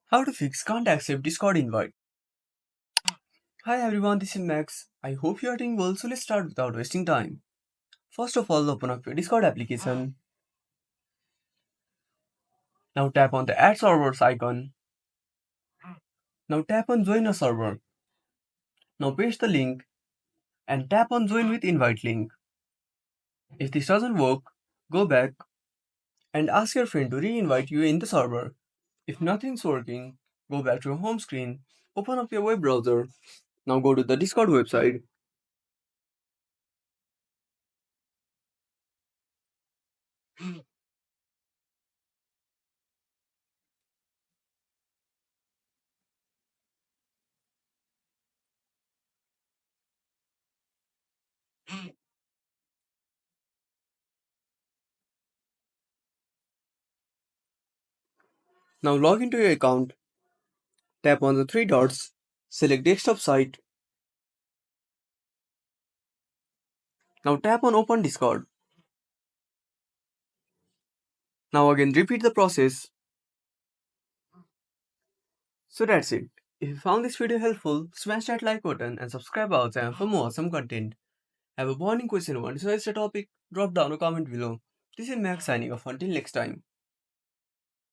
How to fix can't accept Discord invite. Hi everyone, this is Max. I hope you are doing well, so let's start without wasting time. First of all, open up your Discord application. Now tap on the Add Servers icon. Now tap on Join a server. Now paste the link and tap on Join with Invite link. If this doesn't work, go back and ask your friend to re-invite you in the server. If nothing's working, go back to your home screen, open up your web browser. Now go to the Discord website. Now log into your account, tap on the three dots, select desktop site. Now tap on Open Discord. Now again repeat the process. So that's it. If you found this video helpful, smash that like button and subscribe our channel for more awesome content. Have a burning question or want to suggest a topic? Drop down a comment below. This is Max signing off until next time.